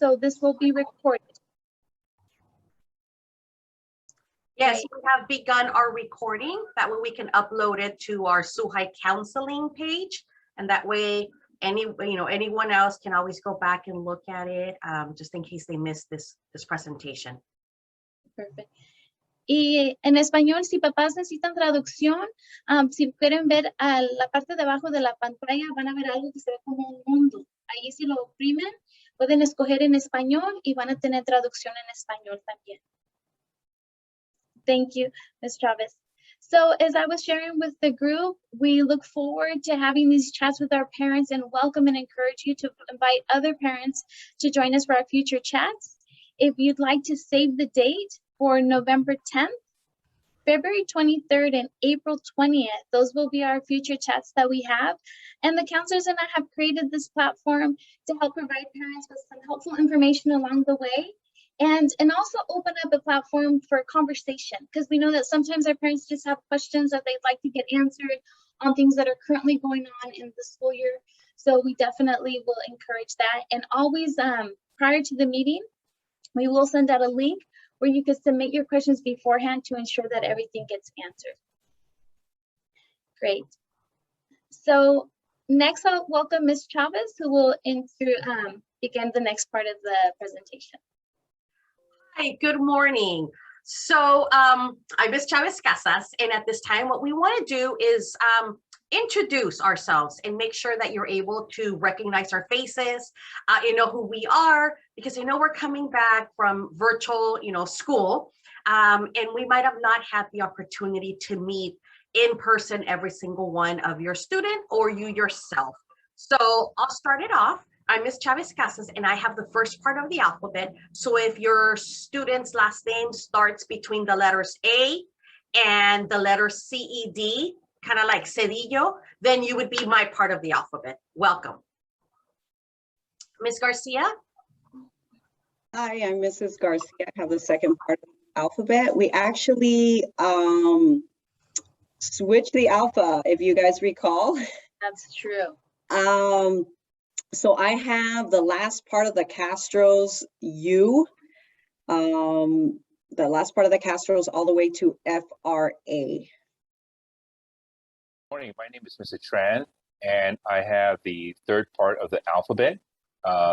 So this will be recorded. Yes, Right. we have begun our recording. That way we can upload it to our SUHI counseling page. And that way anyone else can always go back and look at it, just in case they missed this presentation. Perfect. Y en español, si papás necesitan traducción, si quieren ver a la parte de abajo de la pantalla, van a ver algo que se ve como un mundo. Ahí si lo oprimen, pueden escoger en español y van a tener traducción en español también. Thank you, Ms. Travis. So as I was sharing with the group, we look forward to having these chats with our parents and welcome and encourage you to invite other parents to join us for our future chats. If you'd like to save the date for November 10th, February 23rd, and April 20th, those will be our future chats that we have. And the counselors and I have created this platform to help provide parents with some helpful information along the way. And also open up a platform for conversation, because we know that sometimes our parents just have questions that they'd like to get answered on things that are currently going on in the school year. So we definitely will encourage that. And always prior to the meeting, we will send out a link where you can submit your questions beforehand to ensure that everything gets answered. Great. So next I'll welcome Ms. Chavez, who will begin the next part of the presentation. Hi, good morning. So I'm Ms. Chavez Casas, and at this time, what we want to do is introduce ourselves and make sure that you're able to recognize our faces, who we are, because we're coming back from virtual, school, and we might have not had the opportunity to meet in person every single one of your student or you yourself. So I'll start it off. I'm Ms. Chavez Casas, and I have the first part of the alphabet. So if your student's last name starts between the letters A and the letter C-E-D, kind of like Cedillo, then you would be my part of the alphabet. Welcome. Ms. Garcia? Hi, I'm Mrs. Garcia. I have the second part of the alphabet. We actually switched the alpha, if you guys recall. That's true. So I have the last part of the Castro's U, the last part of the Castro's all the way to F-R-A. Morning, my name is Mr. Tran, and I have the third part of the alphabet,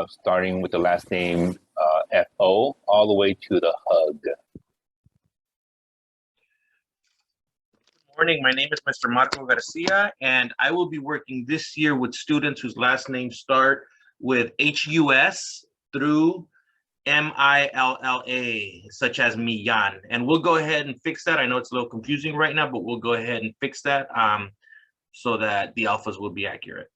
starting with the last name F-O, all the way to the hug. Good morning, my name is Mr. Marco Garcia, and I will be working this year with students whose last names start with H-U-S through M-I-L-L-A, such as Millan. And we'll go ahead and fix that. I know it's a little confusing right now, but we'll go ahead and fix that so that the alphas will be accurate.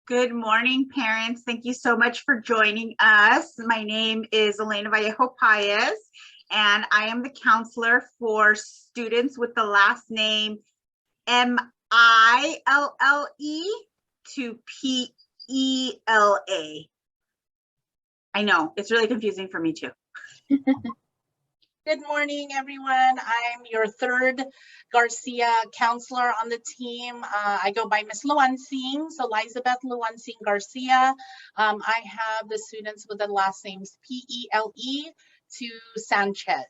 Good morning, parents. Thank you so much for joining us. My name is Elena Vallejo Paez, and I am the counselor for students with the last name M-I-L-L-E to P-E-L-A. I know, it's really confusing for me too. Good morning, everyone. I'm your third Garcia counselor on the team. I go by Miss Luansing, so Elizabeth Luansing Garcia. I have the students with the last names P-E-L-E to Sanchez.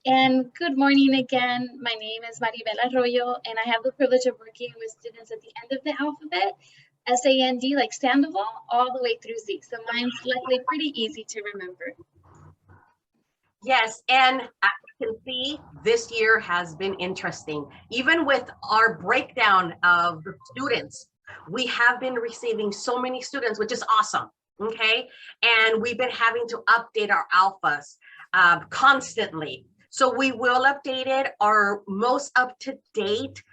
And good morning again. My name is Maribel Arroyo, and I have the privilege of working with students at the end of the alphabet, S-A-N-D, like Sandoval, all the way through Z. So mine's likely pretty easy to remember. Yes, and as you can see, this year has been interesting. Even with our breakdown of the students, we have been receiving so many students, which is awesome, okay? And we've been having to update our alphas constantly. So we will update it. Our most up-to-date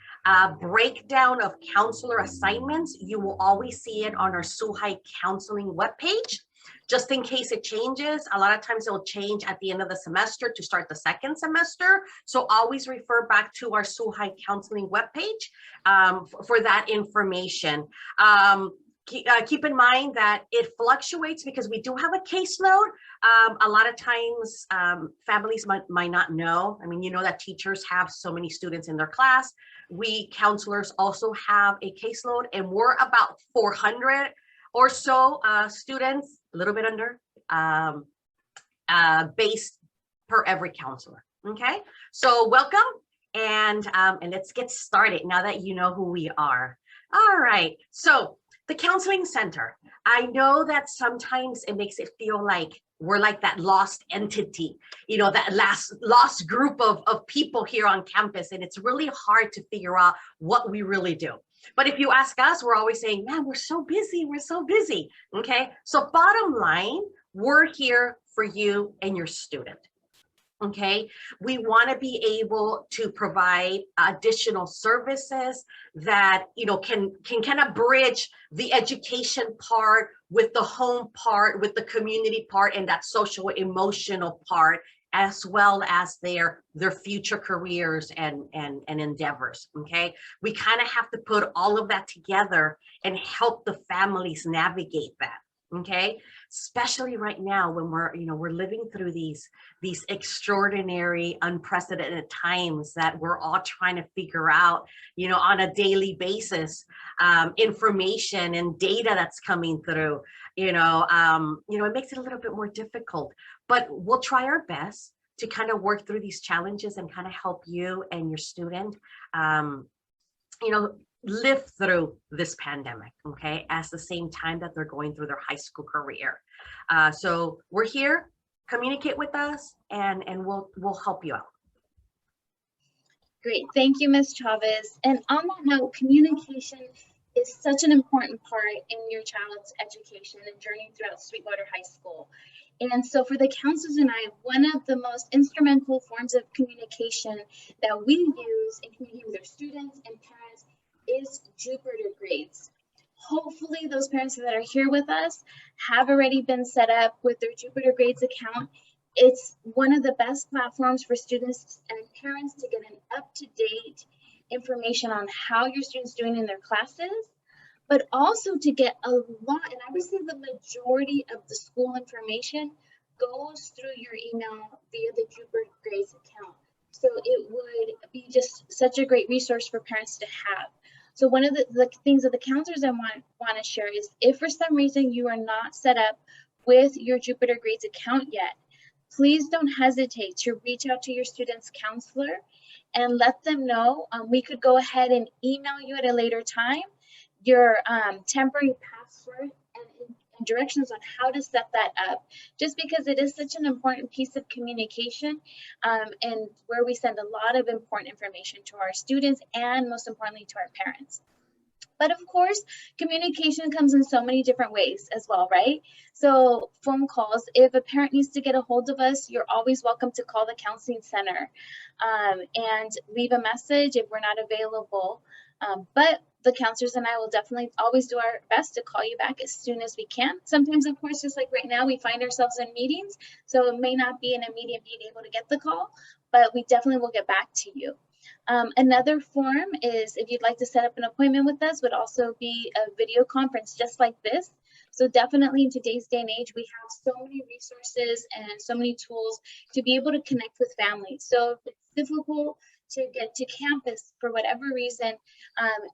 breakdown of counselor assignments, you will always see it on our SUHI counseling webpage. Just in case it changes, a lot of times it'll change at the end of the semester to start the second semester. So always refer back to our SUHI counseling webpage for that information. keep in mind that it fluctuates because we do have a caseload. A lot of times families might not know. I mean, you know that teachers have so many students in their class. We counselors also have a caseload, and we're about 400 or so students, a little bit under, based per every counselor. Okay, so welcome, and let's get started now that you know who we are. All right, so the counseling center. I know that sometimes it makes it feel like we're like that lost entity, you know, that lost group of people here on campus, and it's really hard to figure out what we really do. But if you ask us, we're always saying, man, we're so busy, okay? So bottom line, we're here for you and your student. Okay, we want to be able to provide additional services that, you know, can kind of bridge the education part with the home part, with the community part, and that social emotional part, as well as their future careers and endeavors. Okay, we kind of have to put all of that together and help the families navigate that. Okay, especially right now when we're living through these extraordinary, unprecedented times that we're all trying to figure out, you know, on a daily basis, information and data that's coming through. It makes it a little bit more difficult, but we'll try our best to kind of work through these challenges and kind of help you and your student, live through this pandemic, okay, at the same time that they're going through their high school career. So we're here, communicate with us, and we'll help you out. Great, thank you, Ms. Chavez. And on that note, communication is such an important part in your child's education and journey throughout Sweetwater High School. And so for the counselors and I, one of the most instrumental forms of communication that we use in communicating with our students and parents is Jupiter grades. Hopefully those parents that are here with us have already been set up with their Jupiter grades account. It's one of the best platforms for students and parents to get an up-to-date information on how your students doing in their classes, but also to get a lot, and I would say the majority of the school information goes through your email via the Jupiter grades account. So it would be just such a great resource for parents to have. So one of the things that the counselors I want to share is, if for some reason you are not set up with your Jupiter grades account yet, please don't hesitate to reach out to your student's counselor and let them know. We could go ahead and email you at a later time your temporary password and directions on how to set that up, just because it is such an important piece of communication, and where we send a lot of important information to our students and most importantly to our parents. But of course, communication comes in so many different ways as well, right? So phone calls, if a parent needs to get a hold of us, you're always welcome to call the counseling center and leave a message if we're not available. But the counselors and I will definitely always do our best to call you back as soon as we can. Sometimes, of course, just like right now, we find ourselves in meetings, so it may not be an immediate being able to get the call, but we definitely will get back to you. Another form is, if you'd like to set up an appointment with us, would also be a video conference just like this. So definitely in today's day and age, we have so many resources and so many tools to be able to connect with families. So if it's difficult to get to campus for whatever reason,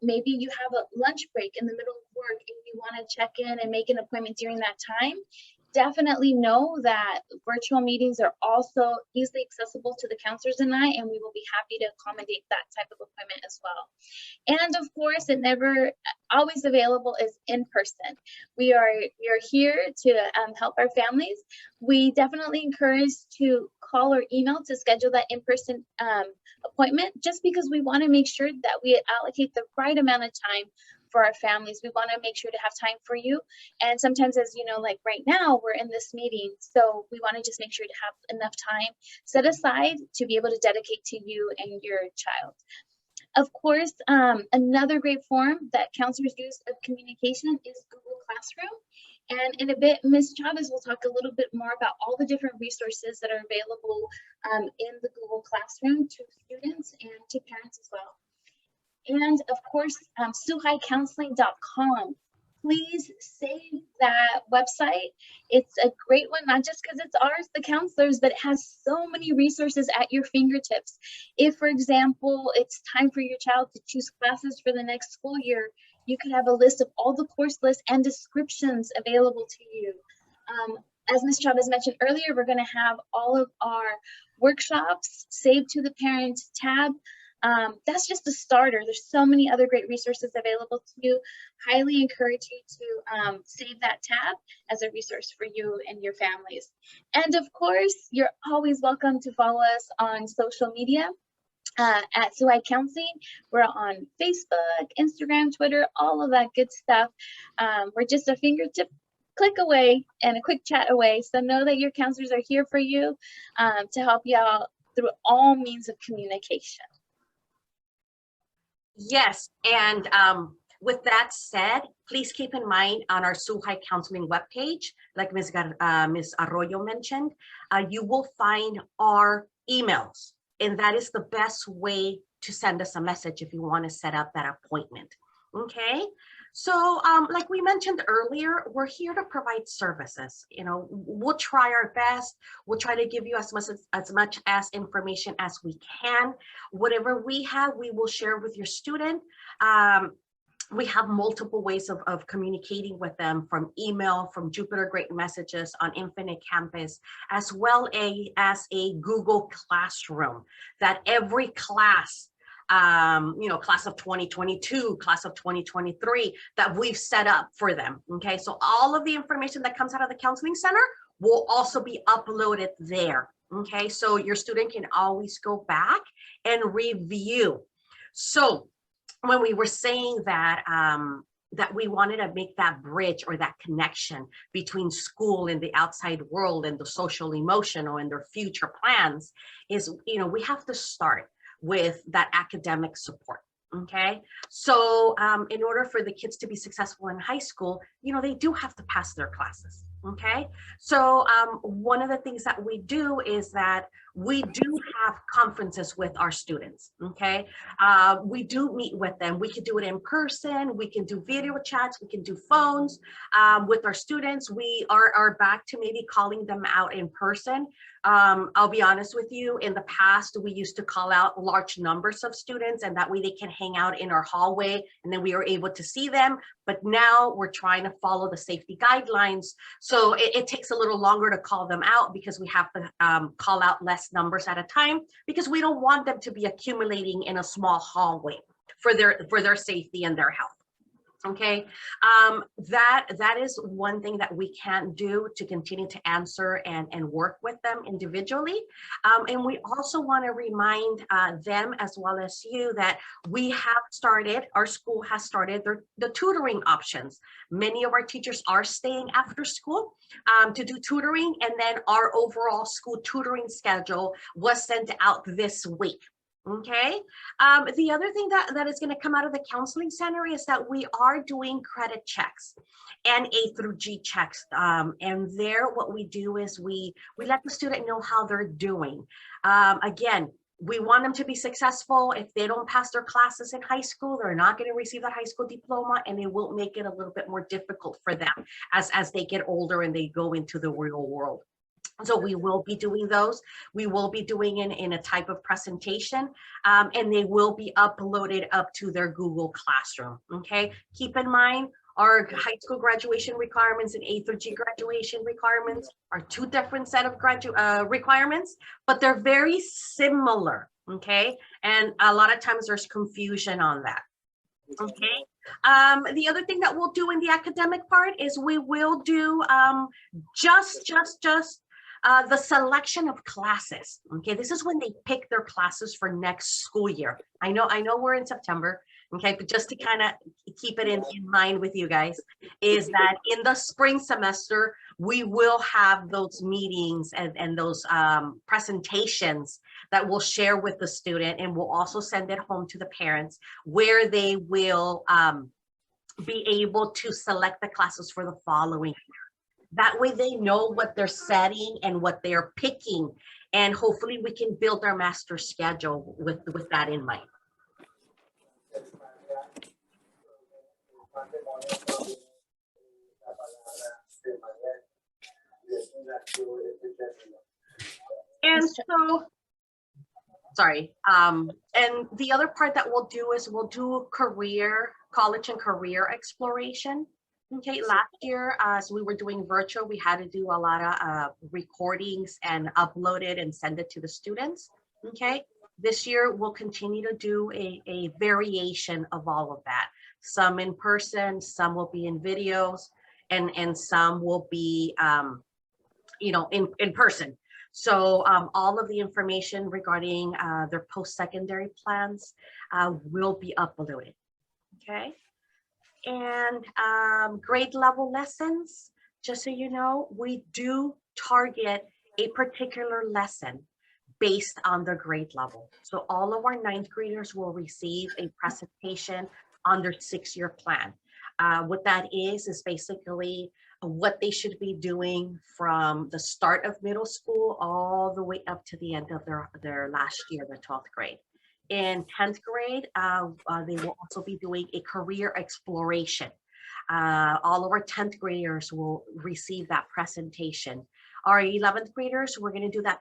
maybe you have a lunch break in the middle of work and you want to check in and make an appointment during that time, definitely know that virtual meetings are also easily accessible to the counselors and I, and we will be happy to accommodate that type of appointment as well. And of course, it never always available is in person. We are here to help our families. We definitely encourage to call or email to schedule that in-person appointment, just because we want to make sure that we allocate the right amount of time for our families. We want to make sure to have time for you. And sometimes, as you know, like right now, we're in this meeting. So we want to just make sure to have enough time set aside to be able to dedicate to you and your child. Of course, another great form that counselors use of communication is Google Classroom. And in a bit, Ms. Chavez will talk a little bit more about all the different resources that are available in the Google Classroom to students and to parents as well. And of course, SuHiCounseling.com. please save that website. It's a great one, not just because it's ours, the counselors, but it has so many resources at your fingertips. If, for example, it's time for your child to choose classes for the next school year, you could have a list of all the course lists and descriptions available to you. As Ms. Chavez mentioned earlier, we're going to have all of our workshops saved to the parent tab. That's just a starter. There's so many other great resources available to you. Highly encourage you to save that tab as a resource for you and your families. And of course, you're always welcome to follow us on social media at SUI Counseling. We're on Facebook, Instagram, Twitter, all of that good stuff. We're just a fingertip click away and a quick chat away. So know that your counselors are here for you to help you out through all means of communication. Yes, and with that said, please keep in mind on our SUHI Counseling webpage, like Ms. Arroyo mentioned, you will find our emails, and that is the best way to send us a message if you want to set up that appointment. Okay, so like we mentioned earlier, we're here to provide services. You know, we'll try our best. We'll try to give you as much as information as we can. Whatever we have, we will share with your student. We have multiple ways of communicating with them, from email, from Jupiter Great Messages on Infinite Campus, as well as a Google Classroom that every class, you know, class of 2022, class of 2023, that we've set up for them. Okay, so all of the information that comes out of the counseling center will also be uploaded there. Okay, so your student can always go back and review. So when we were saying that that we wanted to make that bridge or that connection between school and the outside world and the social emotional and their future plans, is, you know, we have to start with that academic support. Okay, so in order for the kids to be successful in high school, you know, they do have to pass their classes. Okay, so one of the things that we do is that we do have conferences with our students. Okay, we do meet with them. We can do it in person, we can do video chats, we can do phones with our students. We are back to maybe calling them out in person. I'll be honest with you, in the past, we used to call out large numbers of students, and that way they can hang out in our hallway and then we are able to see them. But now we're trying to follow the safety guidelines. So it takes a little longer to call them out, because we have to call out less numbers at a time, because we don't want them to be accumulating in a small hallway for their safety and their health. Okay, that is one thing that we can do to continue to answer and work with them individually. And we also want to remind them, as well as you, that we have started, our school has started the tutoring options. Many of our teachers are staying after school to do tutoring, and then our overall school tutoring schedule was sent out this week. Okay, the other thing that is going to come out of the counseling center is that we are doing credit checks and A through G checks. And there, what we do is we let the student know how they're doing. Again, we want them to be successful. If they don't pass their classes in high school, they're not going to receive that high school diploma, and it will make it a little bit more difficult for them as they get older and they go into the real world. So we will be doing those. We will be doing it in a type of presentation, and they will be uploaded up to their Google Classroom. Okay, keep in mind, our high school graduation requirements and A through G graduation requirements are two different set of requirements, but they're very similar. Okay, and a lot of times there's confusion on that. Okay, the other thing that we'll do in the academic part is we will do just the selection of classes. Okay, this is when they pick their classes for next school year. I know we're in September, okay, but just to kind of keep it in mind with you guys, is that in the spring semester, we will have those meetings and those presentations that we'll share with the student, and we'll also send it home to the parents, where they will be able to select the classes for the following year. That way they know what they're setting and what they're picking, and hopefully we can build our master schedule with that in mind. And so, sorry. And the other part that we'll do is we'll do college and career exploration. Okay, last year, as we were doing virtual, we had to do a lot of recordings and upload it and send it to the students. Okay, this year we'll continue to do a variation of all of that. Some in person, some will be in videos, and some will be, in person. So all of the information regarding their post-secondary plans will be uploaded. Okay. And grade level lessons, just so you know, we do target a particular lesson based on their grade level. So all of our ninth graders will receive a presentation on their 6-year plan. What that is basically what they should be doing from the start of middle school all the way up to the end of their last year, the 12th grade. In 10th grade, they will also be doing a career exploration. All of our 10th graders will receive that presentation. Our 11th graders, we're going to do that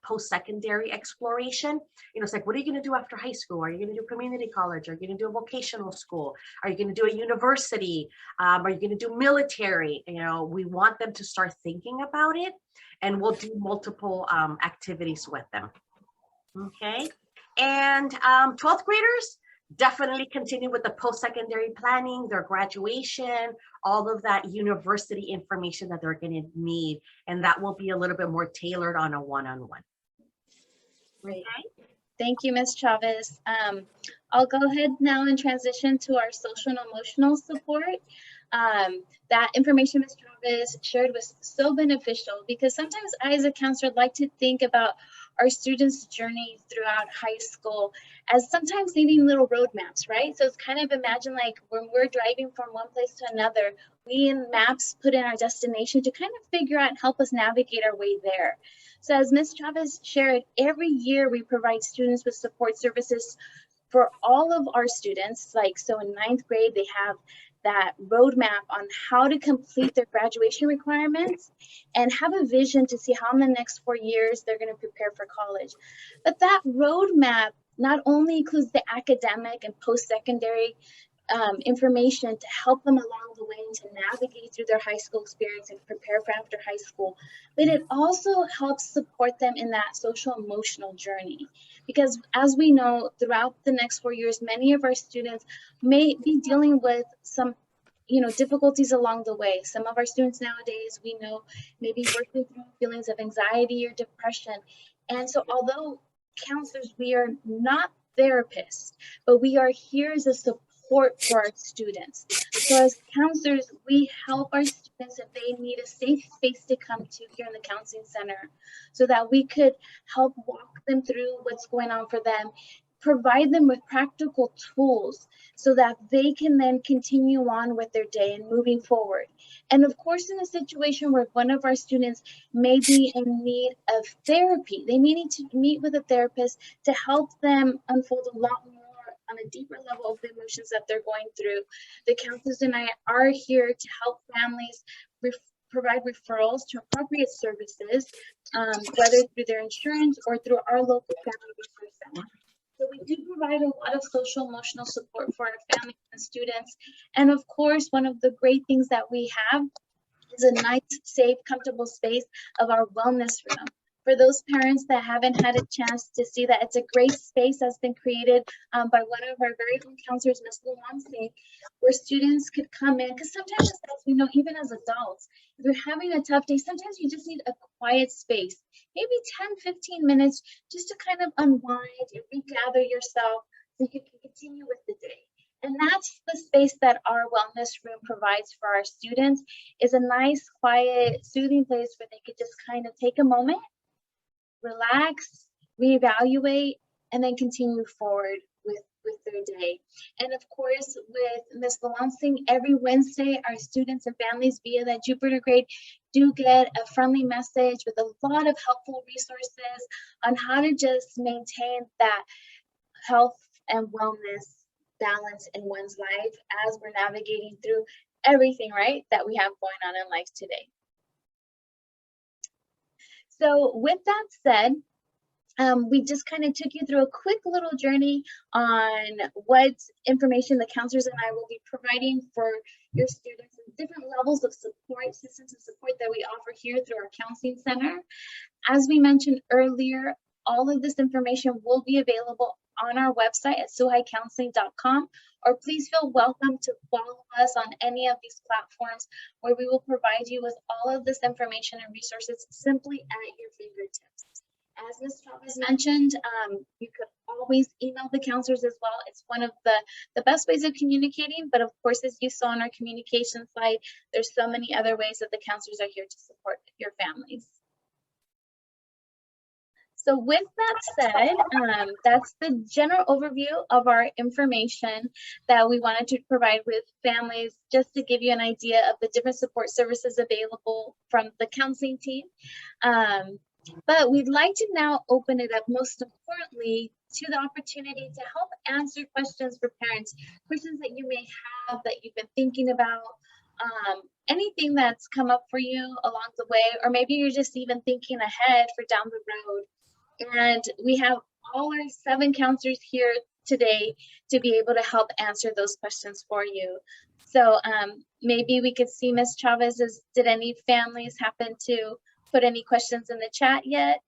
post-secondary exploration. It's like, what are you going to do after high school? Are you going to do community college? Are you going to do a vocational school? Are you going to do a university? Are you going to do military? We want them to start thinking about it, and we'll do multiple activities with them. Okay. And 12th graders, definitely continue with the post-secondary planning, their graduation, all of that university information that they're going to need. And that will be a little bit more tailored on a one-on-one. Great. Okay. Thank you, Ms. Chavez. I'll go ahead now and transition to our social and emotional support. That information Ms. Chavez shared was so beneficial, because sometimes I, as a counselor, like to think about our students' journey throughout high school as sometimes needing little roadmaps, right? So it's kind of imagine like when we're driving from one place to another, we in maps put in our destination to kind of figure out and help us navigate our way there. So as Ms. Chavez shared, every year we provide students with support services for all of our students. Like, so in 9th grade, they have that roadmap on how to complete their graduation requirements and have a vision to see how in the next 4 years they're going to prepare for college. But that roadmap not only includes the academic and post-secondary information to help them along the way to navigate through their high school experience and prepare for after high school, but it also helps support them in that social emotional journey. Because as we know, throughout the next 4 years, many of our students may be dealing with some difficulties along the way. Some of our students nowadays, we know, may be working through feelings of anxiety or depression. And so although counselors, we are not therapists, but we are here as a support for our students. So as counselors, we help our students if they need a safe space to come to here in the counseling center, so that we could help walk them through what's going on for them, provide them with practical tools so that they can then continue on with their day and moving forward. And of course, in a situation where one of our students may be in need of therapy, they may need to meet with a therapist to help them unfold a lot more on a deeper level of the emotions that they're going through. The counselors and I are here to help families provide referrals to appropriate services, whether through their insurance or through our local family resource center. So we do provide a lot of social emotional support for our families and students. And of course, one of the great things that we have is a nice, safe, comfortable space of our wellness room. For those parents that haven't had a chance to see that, it's a great space that's been created by one of our very own counselors, Ms. Luansi, where students could come in. Because sometimes, as we know, even as adults, if you're having a tough day, sometimes you just need a quiet space, maybe 10, 15 minutes, just to kind of unwind and regather yourself so you can continue with the day. And that's the space that our wellness room provides for our students, is a nice, quiet, soothing place where they could just kind of take a moment, relax, reevaluate, and then continue forward with their day. And of course, with Ms. Luansing, every Wednesday, our students and families via that Jupiter grade do get a friendly message with a lot of helpful resources on how to just maintain that health and wellness balance in one's life as we're navigating through everything, right, that we have going on in life today. So with that said, we just kind of took you through a quick little journey on what information the counselors and I will be providing for your students and different levels of support, systems of support that we offer here through our counseling center. As we mentioned earlier, all of this information will be available on our website at suhaicounseling.com, or please feel welcome to follow us on any of these platforms where we will provide you with all of this information and resources simply at your fingertips. As Ms. Chavez mentioned, you could always email the counselors as well. It's one of the best ways of communicating, but of course, as you saw on our communication slide, there's so many other ways that the counselors are here to support your families. So with that said, that's the general overview of our information that we wanted to provide with families, just to give you an idea of the different support services available from the counseling team. But we'd like to now open it up, most importantly, to the opportunity to help answer questions for parents, questions that you may have that you've been thinking about, anything that's come up for you along the way, or maybe you're just even thinking ahead for down the road. And we have all our 7 counselors here today to be able to help answer those questions for you. So maybe we could see Ms. Chavez, did any families happen to put any questions in the chat yet?